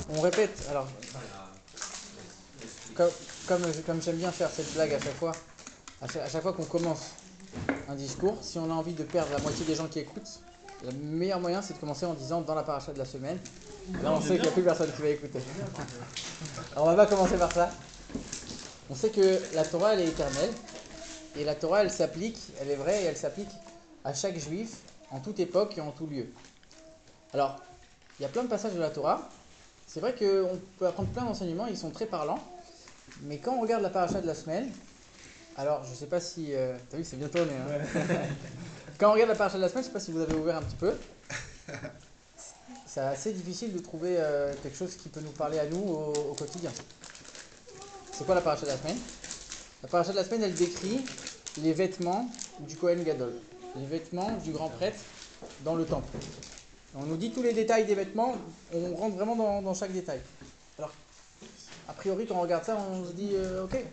On répète, alors, comme, comme j'aime bien faire cette blague à chaque fois, à chaque fois qu'on commence un discours, si on a envie de perdre la moitié des gens qui écoutent, le meilleur moyen c'est de commencer en disant dans la paracha de la semaine. Là on sait qu'il n'y a plus personne qui va écouter. Alors on va pas commencer par ça. On sait que la Torah elle est éternelle et la Torah elle s'applique, elle est vraie et elle s'applique à chaque juif en toute époque et en tout lieu. Alors il y a plein de passages de la Torah. C'est vrai qu'on peut apprendre plein d'enseignements, ils sont très parlants. Mais quand on regarde la paracha de la semaine, alors je sais pas si... t'as vu, c'est bien tourné. Hein. Ouais. Quand on regarde la paracha de la semaine, je sais pas si vous avez ouvert un petit peu. C'est assez difficile de trouver quelque chose qui peut nous parler à nous au quotidien. C'est quoi la paracha de la semaine? La paracha de la semaine, elle décrit les vêtements du Kohen Gadol. Les vêtements du grand prêtre dans le temple. On nous dit tous les détails des vêtements, on rentre vraiment dans chaque détail. Alors, a priori, quand on regarde ça, on se dit, ok,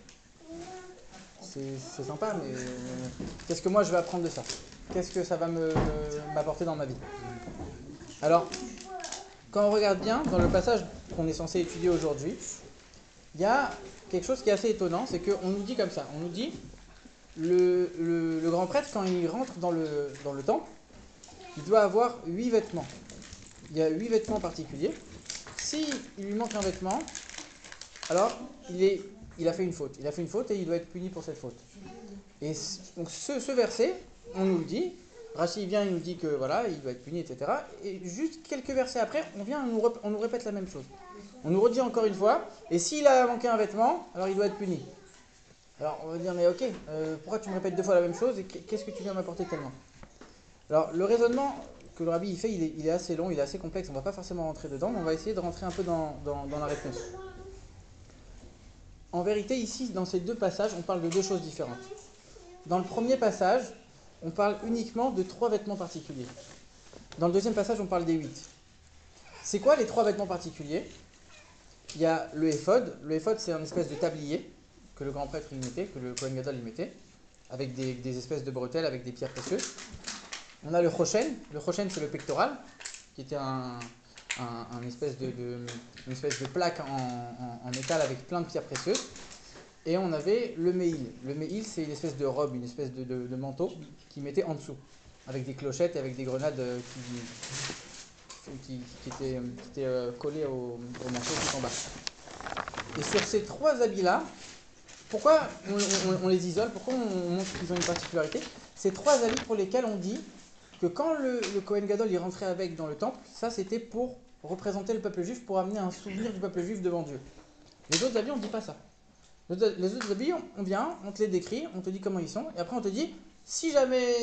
c'est sympa, mais qu'est-ce que moi je vais apprendre de ça? Qu'est-ce que ça va m'apporter dans ma vie? Alors, quand on regarde bien, dans le passage qu'on est censé étudier aujourd'hui, il y a quelque chose qui est assez étonnant, c'est qu'on nous dit comme ça, on nous dit, le grand prêtre, quand il rentre dans le temple, il doit avoir 8 vêtements. Il y a 8 vêtements particuliers. Si il lui manque un vêtement, alors il a fait une faute. Il a fait une faute et il doit être puni pour cette faute. Et donc ce verset, on nous le dit. Rashi vient, il nous dit que voilà, il doit être puni, etc. Et juste quelques versets après, on nous répète la même chose. On nous redit encore une fois. Et s'il a manqué un vêtement, alors il doit être puni. Alors on va dire, mais ok, pourquoi tu me répètes 2 fois la même chose et qu'est-ce que tu viens m'apporter tellement? Alors le raisonnement que le rabbi il fait, il est assez long, il est assez complexe. On ne va pas forcément rentrer dedans, mais on va essayer de rentrer un peu dans la réponse. En vérité, ici, dans ces 2 passages, on parle de 2 choses différentes. Dans le premier passage, on parle uniquement de 3 vêtements particuliers. Dans le deuxième passage, on parle des 8. C'est quoi les 3 vêtements particuliers? Il y a le éphod. Le éphod, c'est une espèce de tablier que le grand prêtre il mettait, que le Kohen Gadol il mettait, avec des espèces de bretelles, avec des pierres précieuses. On a le choshen. Le choshen, c'est le pectoral, qui était une espèce de plaque en métal avec plein de pierres précieuses. Et on avait le meïl. Le meïl, c'est une espèce de robe, une espèce de manteau qui mettait en dessous, avec des clochettes et avec des grenades qui étaient collées au manteau tout en bas. Et sur ces 3 habits-là, pourquoi on les isole? Pourquoi on montre qu'ils ont une particularité? Ces 3 habits pour lesquels on dit que quand le Kohen Gadol y rentrait avec dans le temple, ça c'était pour représenter le peuple juif, pour amener un souvenir du peuple juif devant Dieu. Les autres habits, on ne dit pas ça. Les autres habits, on vient, on te les décrit, on te dit comment ils sont, et après on te dit, si jamais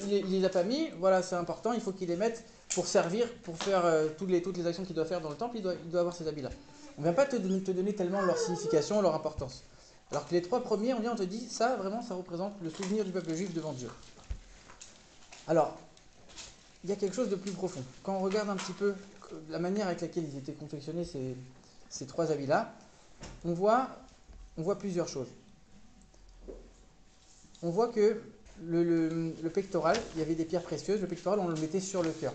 il les a pas mis, voilà, c'est important, il faut qu'il les mette pour servir, pour faire toutes les actions qu'il doit faire dans le temple, il doit avoir ces habits-là. On ne vient pas te donner tellement leur signification, leur importance. Alors que les 3 premiers, on te dit, ça vraiment, ça représente le souvenir du peuple juif devant Dieu. Alors, il y a quelque chose de plus profond. Quand on regarde un petit peu la manière avec laquelle ils étaient confectionnés, ces 3 habits-là, on voit plusieurs choses. On voit que le pectoral, il y avait des pierres précieuses, le pectoral, on le mettait sur le cœur.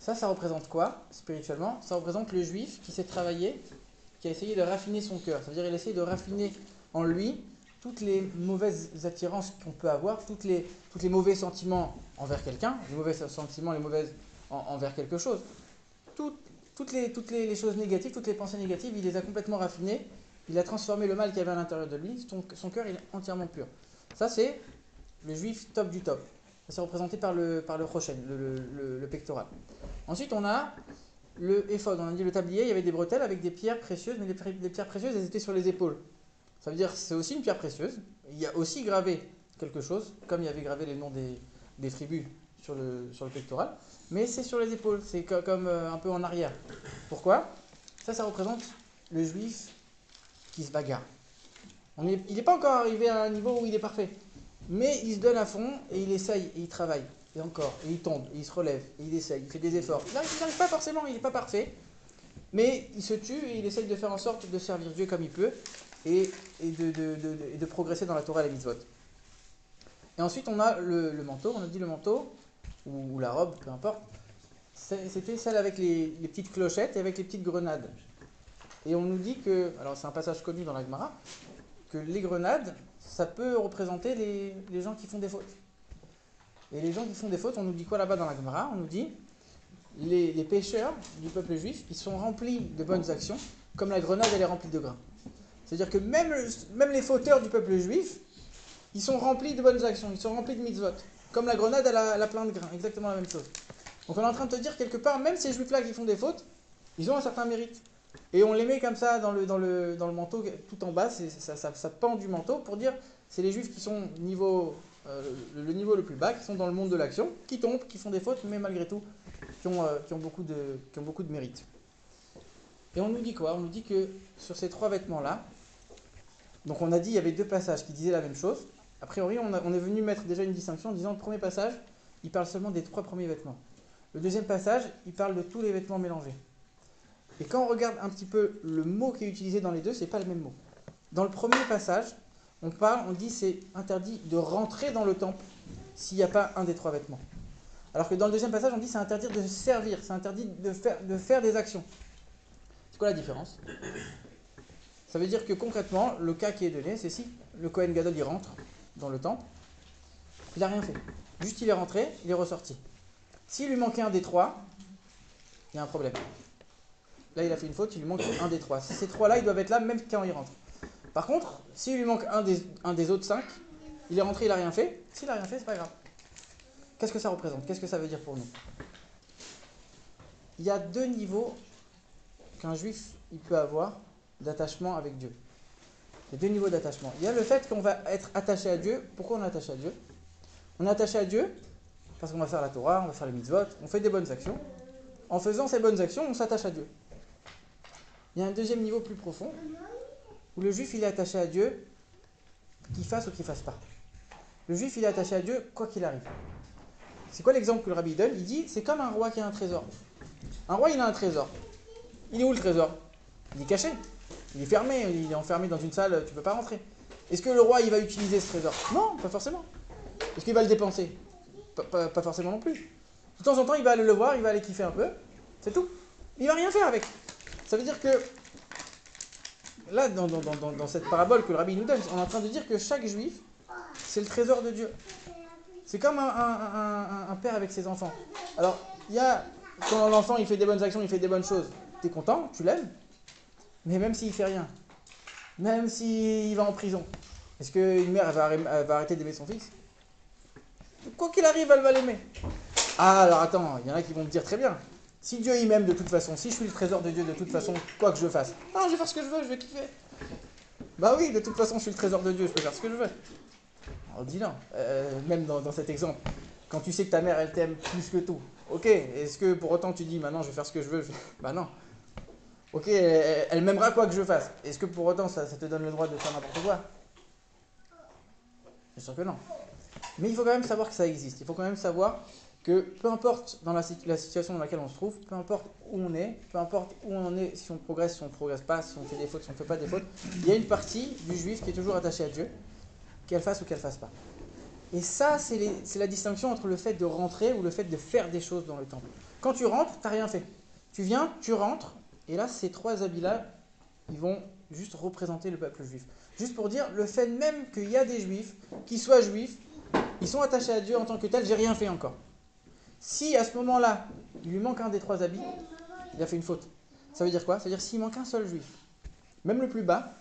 Ça représente quoi, spirituellement? Ça représente le juif qui s'est travaillé, qui a essayé de raffiner son cœur. Ça veut dire qu'il essaye de raffiner en lui toutes les mauvaises attirances qu'on peut avoir, tous les mauvais sentiments envers quelqu'un, les mauvais sentiments, les mauvaises envers quelque chose. Toutes les choses négatives, toutes les pensées négatives, il les a complètement raffinées. Il a transformé le mal qu'il y avait à l'intérieur de lui. Son cœur il est entièrement pur. Ça, c'est le juif top du top. Ça, c'est représenté par le choshen, le pectoral. Ensuite, on a le éphod. On a dit le tablier, il y avait des bretelles avec des pierres précieuses, mais les pierres précieuses, elles étaient sur les épaules. Ça veut dire que c'est aussi une pierre précieuse. Il y a aussi gravé quelque chose, comme il y avait gravé les noms des tribus sur le pectoral. Mais c'est sur les épaules, c'est comme un peu en arrière. Pourquoi? Ça représente le juif qui se bagarre. Il n'est pas encore arrivé à un niveau où il est parfait. Mais il se donne à fond et il essaye et il travaille. Et encore, et il tombe, et il se relève, et il essaye, il fait des efforts. Il n'arrive pas forcément, il n'est pas parfait. Mais il se tue et il essaye de faire en sorte de servir Dieu comme il peut et de progresser dans la Torah et les mitzvot. Et ensuite, on a le manteau. On a dit le manteau, ou la robe, peu importe. C'était celle avec les petites clochettes et avec les petites grenades. Et on nous dit que, alors c'est un passage connu dans la Gemara, que les grenades, ça peut représenter les gens qui font des fautes. Et les gens qui font des fautes, on nous dit quoi là-bas dans la Gemara? On nous dit, les pécheurs du peuple juif, ils sont remplis de bonnes actions, comme la grenade, elle est remplie de grains. C'est-à-dire que même les fauteurs du peuple juif, ils sont remplis de bonnes actions, ils sont remplis de mitzvot. Comme la grenade, elle a plein de grains, exactement la même chose. Donc on est en train de te dire quelque part, même ces juifs-là qui font des fautes, ils ont un certain mérite. Et on les met comme ça dans le manteau, tout en bas, ça pend du manteau pour dire, c'est les juifs qui sont le niveau le plus bas, qui sont dans le monde de l'action, qui tombent, qui font des fautes, mais malgré tout, qui ont beaucoup de mérite. Et on nous dit quoi? On nous dit que sur ces trois vêtements-là, donc on a dit il y avait deux passages qui disaient la même chose. A priori, on est venu mettre déjà une distinction en disant le premier passage, il parle seulement des trois premiers vêtements. Le deuxième passage, il parle de tous les vêtements mélangés. Et quand on regarde un petit peu le mot qui est utilisé dans les deux, c'est pas le même mot. Dans le premier passage, on dit c'est interdit de rentrer dans le temple s'il n'y a pas un des trois vêtements. Alors que dans le deuxième passage, on dit c'est interdit de servir, c'est interdit de faire des actions. C'est quoi la différence? Ça veut dire que concrètement, le cas qui est donné, c'est si le Kohen Gadol il rentre dans le temple, il n'a rien fait. Juste il est rentré, il est ressorti. S'il lui manquait un des trois, il y a un problème. Là, il a fait une faute, il lui manque un des trois. Ces trois-là, ils doivent être là même quand il rentre. Par contre, s'il lui manque un des autres cinq, il est rentré, il n'a rien fait. S'il n'a rien fait, c'est pas grave. Qu'est-ce que ça représente? Qu'est-ce que ça veut dire pour nous? Il y a deux niveaux qu'un juif il peut avoir d'attachement avec Dieu. Il y a deux niveaux d'attachement. Il y a le fait qu'on va être attaché à Dieu. Pourquoi on est attaché à Dieu? On est attaché à Dieu parce qu'on va faire la Torah, on va faire les mitzvot, on fait des bonnes actions. En faisant ces bonnes actions, on s'attache à Dieu. Il y a un deuxième niveau plus profond où le juif il est attaché à Dieu qu'il fasse ou qu'il ne fasse pas. Le juif il est attaché à Dieu quoi qu'il arrive. C'est quoi l'exemple que le rabbi donne? Il dit c'est comme un roi qui a un trésor. Un roi il a un trésor. Il est où le trésor? Il est caché. Il est fermé, il est enfermé dans une salle, tu ne peux pas rentrer. Est-ce que le roi il va utiliser ce trésor? Non, pas forcément. Est-ce qu'il va le dépenser? Pas forcément non plus. De temps en temps il va aller le voir, il va aller kiffer un peu. C'est tout. Il va rien faire avec. Ça veut dire que là, dans cette parabole que le rabbi nous donne, on est en train de dire que chaque juif, c'est le trésor de Dieu. C'est comme un père avec ses enfants. Alors, il y a, quand l'enfant il fait des bonnes actions, il fait des bonnes choses, tu es content, tu l'aimes, mais même s'il fait rien, même s'il va en prison, est-ce qu'une mère elle va arrêter d'aimer son fils? Quoi qu'il arrive, elle va l'aimer. Ah, alors attends, il y en a qui vont me dire très bien. Si Dieu il m'aime de toute façon, si je suis le trésor de Dieu de toute façon, quoi que je fasse, non, je vais faire ce que je veux, je vais kiffer. Bah oui, de toute façon, je suis le trésor de Dieu, je peux faire ce que je veux. On dit non, même dans cet exemple, quand tu sais que ta mère elle t'aime plus que tout, ok, est-ce que pour autant tu dis maintenant je vais faire ce que je veux? Bah non. Ok, elle m'aimera quoi que je fasse. Est-ce que pour autant ça te donne le droit de faire n'importe quoi? Bien sûr que non. Mais il faut quand même savoir que ça existe. Il faut quand même savoir que peu importe dans la situation dans laquelle on se trouve, peu importe où on est, peu importe où on en est, si on progresse pas, si on fait des fautes, si on ne fait pas des fautes, il y a une partie du juif qui est toujours attachée à Dieu, qu'elle fasse ou qu'elle fasse pas. Et ça, c'est la distinction entre le fait de rentrer ou le fait de faire des choses dans le temple. Quand tu rentres, tu n'as rien fait. Tu viens, tu rentres, et là, ces trois habits-là, ils vont juste représenter le peuple juif. Juste pour dire, le fait même qu'il y a des juifs, qui soient juifs, ils sont attachés à Dieu en tant que tel, j'ai rien fait encore. Si à ce moment-là, il lui manque un des trois habits, il a fait une faute. Ça veut dire quoi? Ça veut dire s'il manque un seul juif, même le plus bas,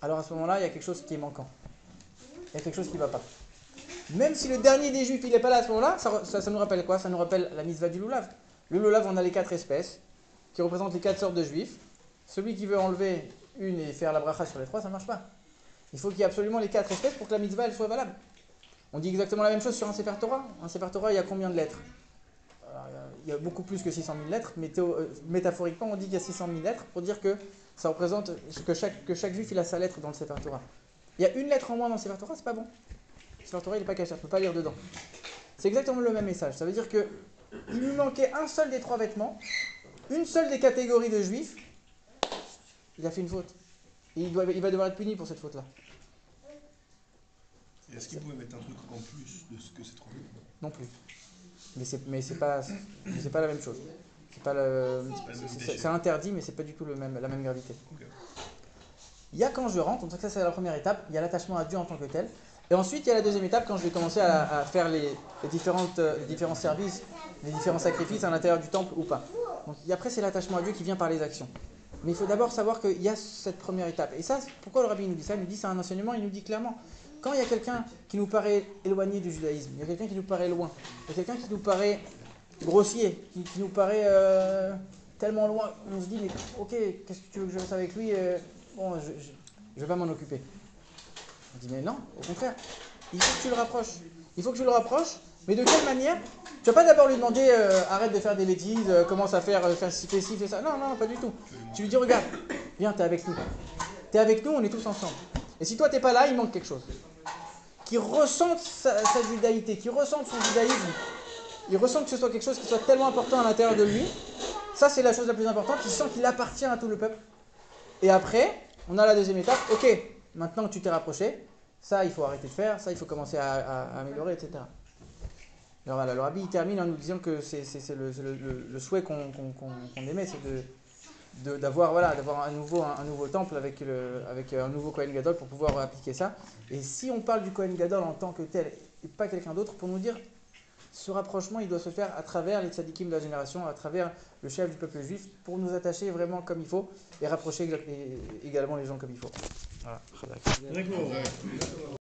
alors à ce moment-là, il y a quelque chose qui est manquant. Il y a quelque chose qui ne va pas. Même si le dernier des juifs, il n'est pas là à ce moment-là, ça nous rappelle quoi? Ça nous rappelle la mitzvah du loulav. Le loulav, on a les 4 espèces, qui représentent les 4 sortes de juifs. Celui qui veut enlever une et faire la bracha sur les 3, ça ne marche pas. Il faut qu'il y ait absolument les 4 espèces pour que la mitzvah elle soit valable. On dit exactement la même chose sur un Sefer Torah. Un Sefer Torah, il y a combien de lettres? Alors, il y a beaucoup plus que 600 000 lettres, mais métaphoriquement, on dit qu'il y a 600 000 lettres pour dire que ça représente que chaque juif il a sa lettre dans le Sefer Torah. Il y a une lettre en moins dans le Sefer Torah, c'est pas bon. Le Sefer Torah, il n'est pas caché, on ne peut pas lire dedans. C'est exactement le même message. Ça veut dire que il lui manquait un seul des 3 vêtements, une seule des catégories de juifs, il a fait une faute. Et il va devoir être puni pour cette faute-là. Et est-ce qu'il pouvait mettre un truc en plus de ce que ces 3 vêtements? Non plus. mais c'est pas la même chose. C'est interdit, mais c'est pas du tout la même gravité. Ok. Il y a quand je rentre, donc ça c'est la première étape, il y a l'attachement à Dieu en tant que tel. Et ensuite il y a la deuxième étape quand je vais commencer à faire les différents services, les différents sacrifices à l'intérieur du temple ou pas. Donc, et après c'est l'attachement à Dieu qui vient par les actions. Mais il faut d'abord savoir qu'il y a cette première étape. Et ça, pourquoi le rabbi nous dit ça? Il nous dit c'est un enseignement, il nous dit clairement. Quand il y a quelqu'un qui nous paraît éloigné du judaïsme, il y a quelqu'un qui nous paraît loin, il y a quelqu'un qui nous paraît grossier, qui nous paraît tellement loin, on se dit mais ok, qu'est-ce que tu veux que je fasse avec lui? Bon, je vais pas m'en occuper. On dit mais non, au contraire, il faut que tu le rapproches. Il faut que tu le rapproches, mais de quelle manière? Tu vas pas d'abord lui demander arrête de faire des bêtises, commence à faire ci, fais ci, fais ça. Non, non, pas du tout. Tu lui dis regarde, viens, t'es avec nous. T'es avec nous, on est tous ensemble. Et si toi t'es pas là, il manque quelque chose. Qui ressente sa judaïté, qui ressente son judaïsme, il ressent que ce soit quelque chose qui soit tellement important à l'intérieur de lui. Ça c'est la chose la plus importante, il sent qu'il appartient à tout le peuple. Et après, on a la deuxième étape, ok, maintenant que tu t'es rapproché, ça il faut arrêter de faire, ça il faut commencer à améliorer, etc. Alors voilà, le rabbi il termine en nous disant que c'est le souhait qu'on émet, c'est d'avoir un nouveau temple avec un nouveau Kohen Gadol pour pouvoir appliquer ça. Et si on parle du Kohen Gadol en tant que tel et pas quelqu'un d'autre, pour nous dire ce rapprochement il doit se faire à travers les tzadikim de la génération, à travers le chef du peuple juif, pour nous attacher vraiment comme il faut et rapprocher également les gens comme il faut. Voilà. D'accord.